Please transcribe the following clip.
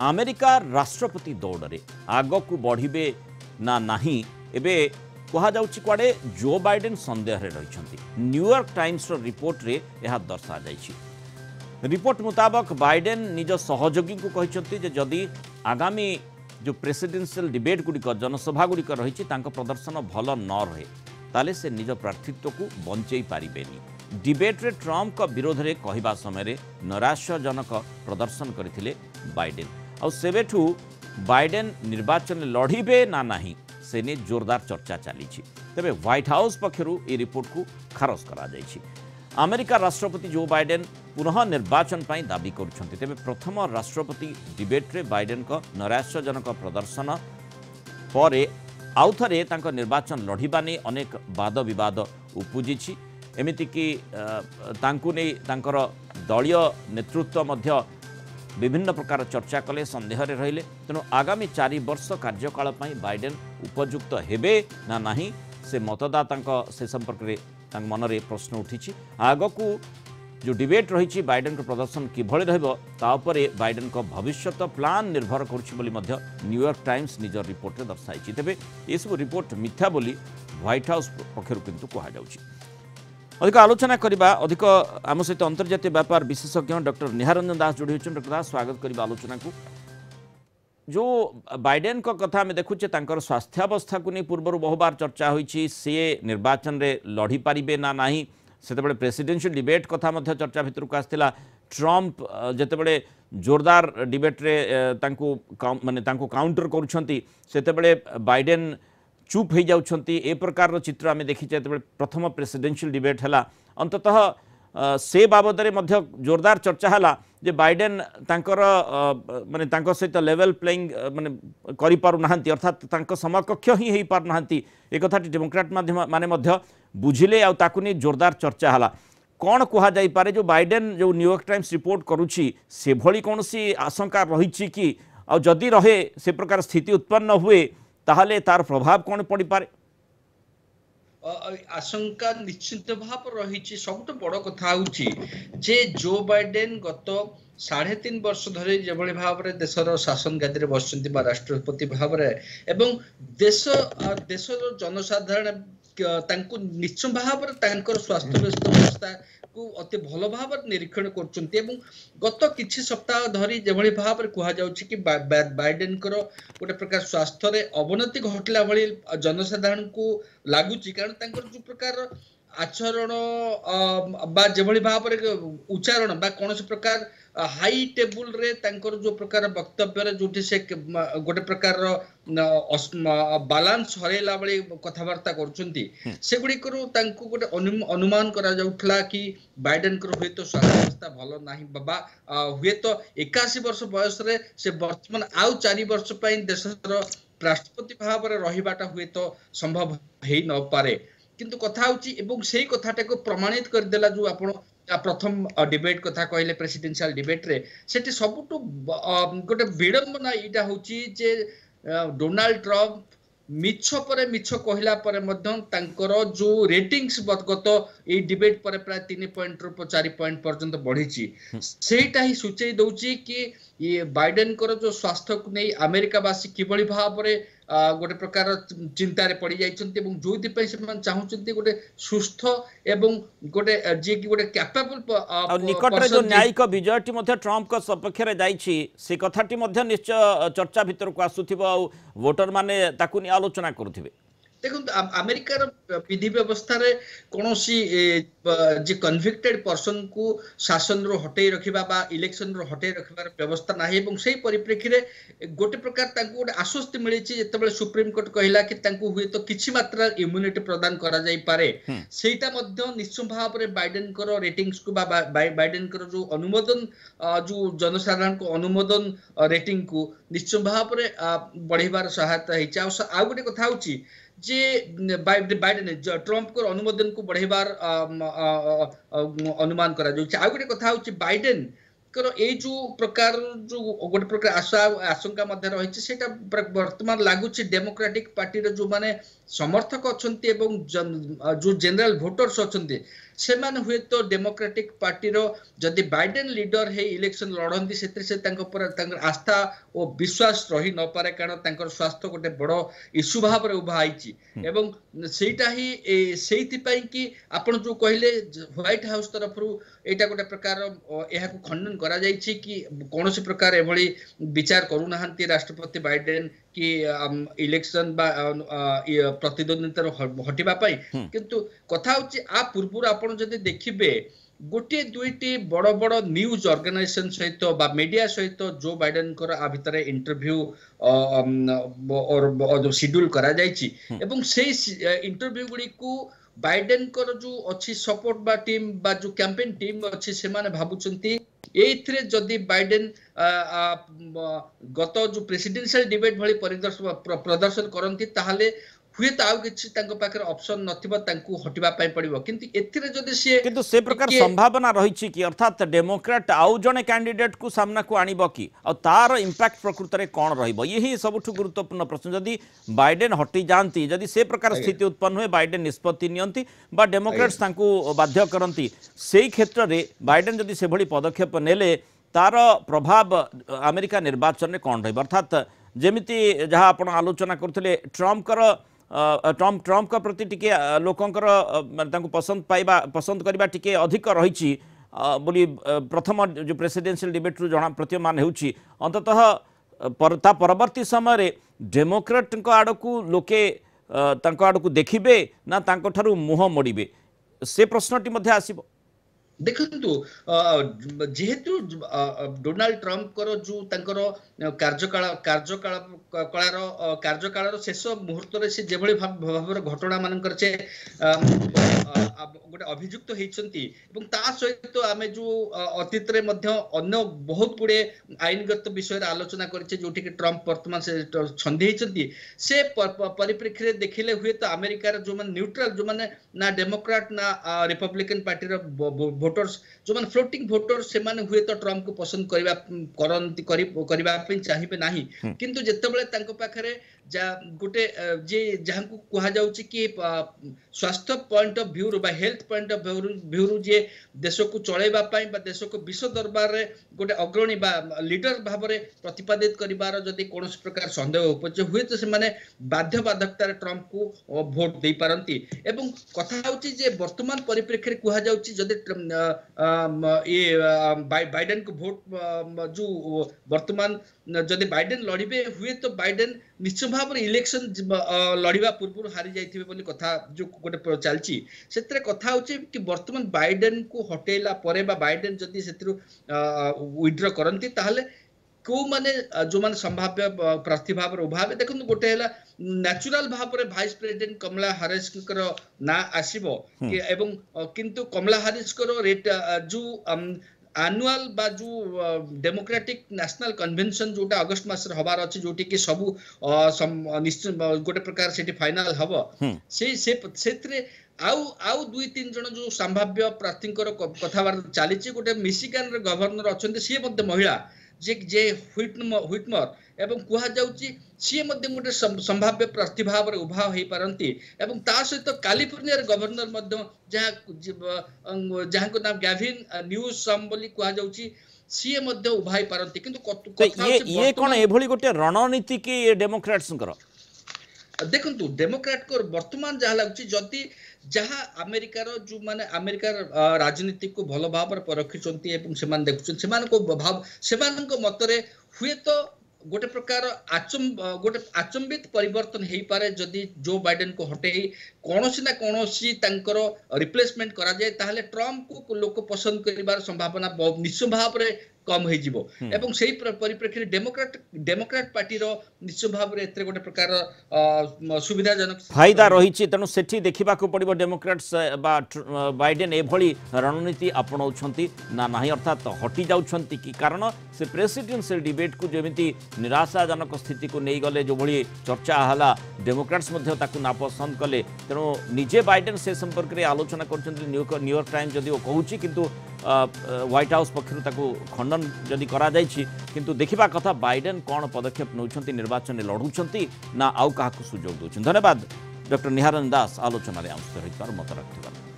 America राष्ट्रपति दौड़ में आग को बढ़े ना नहीं एबे कहुच्छी कुआडे जो बाइडेन संदेह रही न्यूयॉर्क टाइम्स रिपोर्ट रे यह दर्शा जाइछि। रिपोर्ट मुताबक बाइडेन निज सहयोगी को कहते जदि आगामी जो प्रेसिडेंशियल डिबेट गुड़िक जनसभा गुड़िक रही प्रदर्शन भल न रहे ताले से निज प्रार्थित्व को बंचई पारिबेनी। डिबेट रे ट्रंप का विरोध में कहवा समय नैराश्यजनक प्रदर्शन करथिले बाइडेन और सेबेठू बाइडेन निर्वाचन लड़िबे ना नहीं से ने जोरदार चर्चा चली। तेबे व्हाइट हाउस पक्षरु ए रिपोर्ट को खारज करा जायछि। अमेरिका राष्ट्रपति जो बाइडेन पुनः निर्वाचन पाई दाबी करुछन्ति। तेबे प्रथम राष्ट्रपति डिबेट रे बाइडेन को नैराश्यजनक प्रदर्शन पर आउ थे निर्वाचन लड़िबा नहीं अनेक वाद विवाद उपजिछि। एमिति कि तांकु नहीं तांकर दलीय नेतृत्व मध्य विभिन्न प्रकार चर्चा कले संदेह रहिले। तेणु आगामी 4 वर्ष कार्यकाल बाइडेन उपयुक्त हेबे ना नहीं से मतदाता से संपर्क में मन में प्रश्न उठी। आग को जो डिबेट रही बाइडेन को प्रदर्शन किभଳି रहबो ता उपरे बाइडेन को भविष्यत प्लान निर्भर करुछि बोली मध्य न्यूयॉर्क टाइम्स निज रिपोर्ट में दर्शाई। तेबे ये सब रिपोर्ट मिथ्या बोली व्हाइट हाउस पक्षरु किंतु कहा जाउछि। अधिक आलोचना करबा अधिक आम सहित अंतर्जातीय व्यापार विशेषज्ञ डॉक्टर निहारंजन दास जोड़ी होइछन। डॉक्टर दास स्वागत करबा आलोचना को। जो बाइडेन को कथा में देखुचे तांकर स्वास्थ्यावस्था को नहीं पूर्व बहु बार चर्चा होइछि से निर्वाचन रे लड़ी पारिबे ना नहीं सेतेबेले प्रेसिडेंशियल डिबेट कथा मध्य चर्चा भितर को आस्थिला। ट्रंप जेतेबेले जोरदार डिबेट रे तांको माने तांको काउंटर करूछंती सेतेबेले बाइडेन चुप हो जाउछंती। ए प्रकार चित्र आम देखी प्रथम प्रेसिडेंशियल डिबेट है अंततः से बाबद में मध्य जोरदार चर्चा है जे बाइडेन तांकर माने तांको सहित लेवल प्लेइंग माने करि पारु नाहंती अर्थात तांको समकक्ष ही हेई पारु नाहंती। ए कथाटी डेमोक्रेट माने मध्य बुझिले आ ताकु नै जोरदार चर्चा है। कौन कह जाई पारे जो बाइडेन जो न्यूयॉर्क टाइम्स रिपोर्ट करुछि से भली कौनसी आशंका रही कि आ जदि रहे से प्रकार स्थिति उत्पन्न हुए ताहले तार प्रभाव कौन पड़ी पारे? आशंका निश्चित भाव रही। सब बड़ कथा होची जे जो बाइडेन गत 3.5 वर्ष धरे जेभଳି भाव देशर शासन गादी बसुंती राष्ट्रपति भाव एवं देशर जनसाधारण निश्चय भाव स्वास्थ्य व्यवस्था को अति भल भाव निरीक्षण कर गत किछि सप्ताह धरी जेभଳି भाव कह जाउछि कि बाइडेन गोटे प्रकार स्वास्थ्य रे अवनति घटला भली जनसाधारण को लागुछि। कारण जो प्रकार आचरण बा जेभଳି भाव उच्चारण बा कौन प्रकार हाई टेबुल रे तांकर जो प्रकार वक्तव्य रे जोठी से गोटे प्रकार बालांस हरेला बळे कथावार्ता करछंती से गुडी करू तांको गोटे अनुमान करा जाउथला कि बाइडेन कर हुए तो स्वास्थ्य अवस्था भलो नाही बाबा हुए तो 81 वर्ष बयस रे से वर्तमान आउ 4 वर्ष पई देशर राष्ट्रपति भाव रे रहिबाटा हुए तो संभव हेई न पारे। किंतु कथा होची एवं सेही कथाटा को प्रमाणित कर देला जो आपण प्रथम डिबेट कथा कहले प्रेसिडेंशियल डिबेट रे सेठी सबटु गोटे विडंबना इटा होची जे डोनाल्ड ट्रंप मिछ परे मिछ कहला परे मध्य तांकर जो रेटिंग्स गत ए डिबेट परे प्राय 3 पॉइंट रु 4 पॉइंट पर्यंत बढ़ीची सेटा ही सूचई दउची कि ये बाइडेन कर जो स्वास्थ्य को नहीं अमेरिकावासी किभଳି भाव रे गोटे प्रकार चिंतार पड़ जाइछन्ते एवं जोथि पय से चाहउछन्ते गोटे सुस्थ एवं गोटे जे कि गोटे कैपेबल और निकट रे जो न्यायिक विजयटी मध्ये ट्रंप को सपक्ष रे जाइछि से कथाटी मध्ये निश्चय चर्चा भितर को आसुथिबो आ वोटर माने ताकु नि आलोचना करूथिबे। देखो अमेरिकार विधि व्यवस्था रे कोनोसी जे कन्विक्टेड पर्सन को शासन रो हटे रखिबा बा इलेक्शन रो हटे रखिबार व्यवस्था नाही एवं सेही परिप्रेक्षी रे गोटे प्रकार तांको गोटे आश्वस्त मिलिछि जेतेबेले सुप्रीम कोर्ट कहिला कि तांको हुए तो किछि मात्रा इम्यूनिटी प्रदान करा जाई पारे सेटा मध्ये निश्चय भाव रे बाइडेन करो रेटिंग्स को बा बाइडेन करो जो अनुमोदन जो जनसाधारण को अनुमोदन रेटिंग को निश्चय भाव रे बढ़िबार सहायता हेछि। आ गोटे कथा होछि जे बाइडेन ट्रंप को अनुमोदन को बढ़ेबार अनुमान करा जाउछि। आ गोटे कथा होछि बाइडेन करो ए जो प्रकार जो गोटे प्रकार आशा आशंका मध्य रही सेटा वर्तमान लागुछि डेमोक्रेटिक पार्टी रे जो माने समर्थक अछंती एवं जो जनरल वोटर्स अछंती ସେମାନେ हुए तो डेमोक्रेटिक पार्टी रो जदि बाइडेन लीडर हे इलेक्शन लड़ती से आस्था और विश्वास रही न पारे कारण तांकर स्वास्थ्य गोटे बड़ इश्यू भाव में उभा आईची एवं सेटा ही सेइथि पई कि आपण जो कहले व्हाइट हाउस तरफ एटा गोटे प्रकार यह खंडन करा जायछि कि कौन प्रकार एभली विचार करू नाहंती राष्ट्रपति बाइडेन कि इलेक्शन बा प्रतिद्वंदिता हटिबा पई किंतु कथा होछि आ पूर्व आपण जदि देखिबे गोटे दुईटी बड़ बड़ न्यूज ऑर्गेनाइजेशन सहित बा मीडिया सहित जो बाइडेन कर आ भितर इंटरव्यू और शेड्यूल करा जायछि एवं से इंटरव्यू गुडी को बाइडेन कर जो अच्छी सपोर्ट बा टीम बा जो कैंपेन टीम अच्छी से माने भाबुचंती एइथरे जदि बाइडेन गत जो प्रेसिडेंशियल डिबेट भली प्रदर्शन करंती ताहाले हुए तो आउ किछि तांको पाखर ऑप्शन नथिबो तांको हटिबा पई पड़िबो किंतु एथिरे जदि से प्रकार संभावना रही कि अर्थात डेमोक्रेट आउ जने कैंडिडेट को सामना को आनिबो कि आ तार इंपैक्ट प्रकृत रे कोन रहिबो यही सबुठु गुरुत्वपूर्ण प्रश्न जदि बाइडेन हटि जानती जदि से प्रकार स्थिति उत्पन्न हुए बाइडेन निष्पत्ति नियंती बा डेमोक्रेट्स तांको बाध्य करंती सेही क्षेत्र रे बाइडेन जदि से भली पदक्षेप नेले तार प्रभाव अमेरिका निर्वाचन रे कोन रहिबो अर्थात जेमिति जहाँ आपण आलोचना करथिले ट्रम्प का प्रति टिके लोकंकर पसंद पाइबा पसंद करबा टिके अधिक रही बोली प्रथम जो प्रेसिडेंशियल डिबेट रु जना प्रतीयमान होउछि अंततः ता परवर्ती समय डेमोक्रेट आड़ को लोके आड़ को देखिबे ना तांको ठारू मुह मोड़िबे से प्रश्नटी मध्ये आसीबो देखंतु जेहेतु डोनाल्ड ट्रम्प करो जो तंकर कार्यकाल शेष मुहूर्त रे से जेभली भाव घटना मानकर से गोटे अभियुक्त होइछंती एवं ता सहित आमे जो अतीत रे मध्य अन्य बहुत गुडे आईनगत विषय रे आलोचना करछे जोठी कि ट्रम्प वर्तमान से छंदी होइछंती से परिप्रेक्षी रे देखिले हुए तो अमेरिका रे जो मन न्यूट्रल जो माने ना डेमोक्रेट ना रिपब्लिकन पार्टी रो वोटर्स जो मन फ्लोटिंग वोटर्स से माने हुए तो ट्रम्प को पसंद करबा चाहिए नाही किंतु जेतेबेले तांको पाखरे गोटे जे जहां को कहा जाउची कि स्वास्थ्य पॉइंट ऑफ व्यू बा हेल्थ पॉइंट ऑफ व्यू जे देश को चलेबा पई बा देश को विश्व दरबार रे गोटे अग्रणी बा लीडर भाव रे प्रतिपादित करिवार जदि कोनोस प्रकार संदेह उपजे हुए तो से माने बाध्यबाधकता रे ट्रम्प को वोट दे पारंती एवं कथा होची जे वर्तमान परिप्रेक्षी रे कहा जाउची जदि बाइडेन को वोट जो वर्तमान जदि बाइडेन लड़िबे हुए तो बाइडेन निश्चय भाव इलेक्शन लड़िबा पूर्व हारी जाइथिबे बोली कथा जो गोटे चलची सेतरे कथा होची कि वर्तमान बाइडेन को हटेला परे बा बाइडेन जदि सेतिरु विथड्रॉ करंती ताहले को माने जो माने संभाव्य प्रार्थी भाव रे उभावे देखन गोटे हला नेचुरल भाव रे वाइस प्रेसिडेंट कमला हैरिस कर ना आसीबो एवं किंतु कमला हैरिस कर रेट जो एनुअल बा जो डेमोक्रेटिक नेशनल कन्वेंशन जोटा अगस्त मास रे हबार अछि जोटी कि सब निश्चित गोटे प्रकार सेठी फाइनल हबो से क्षेत्र आउ दुई तीन जन जो संभाव्य प्रार्थी कथा चली गोटे मिशिगन रे गवर्नर अछंती सी मध्य महिला जे व्हिटमर एवं कुहा जाउची सी मध्य गोटे संभाव्य प्रार्थी भाव रे उभा होई पारंती एवं ता सहित कैलिफोर्निया रे गवर्नर मध्य जहां को नाम गैविन न्यूसम बोली कुहा जाउची सी मध्य उभा होई पारंती किंतु ये कोन एभली गोटे रणनीति कि डेमोक्रेट्स कर देखंतु डेमोक्रेट को वर्तमान जहा लागुची जति जहा अमेरिकार जो माने अमेरिकार राजनीति को भल भाव परखिचंती एवं सेमान देखुचन सेमान को भाव सेमान को मतरे हुए तो गोटे प्रकार गोटे आचंबित परिवर्तन हो पारे जदि जो बाइडेन को हटे कौनसी ना कौनसी तांकर रिप्लेसमेंट करा जाए ताहले ट्रम्प को लोक पसंद करिवार संभावना निश्चय भाव रे कम हो जिवो एवं सेही परिप्रेक्षी डेमोक्रेट पार्टी रो निश्चय भाव रे एतरे गोटे प्रकार सुविधाजनक फायदा रही तेणु सेठी देखा पड़ो डेमोक्रेट्स बा बाइडेन एभली रणनीति अपनाउछंती ना नाही अर्थात हटि जाउछंती कि कारण से प्रेसिडेंशियल डिबेट को जेमिति निराशाजनक स्थिति को नहीं गले जो भली चर्चा हला डेमोक्रेट्स मध्ये ताकू नापसंद कले तेणु निजे बाइडेन से संपर्क में आलोचना करछंती न्यूयॉर्क टाइम्स जदि कहूची किंतु व्हाइट हाउस पक्षर ताकू खंडन जदि करा जायछि किंतु देखिबा कथा बाइडेन कौन पदक्षेप नौछंती निर्वाचन में लड़ुछंती ना आउ काहाकू सुजोग दउछन। धन्यवाद डॉक्टर निहारन दास आलोचना रे आम सहित मत रखिबा।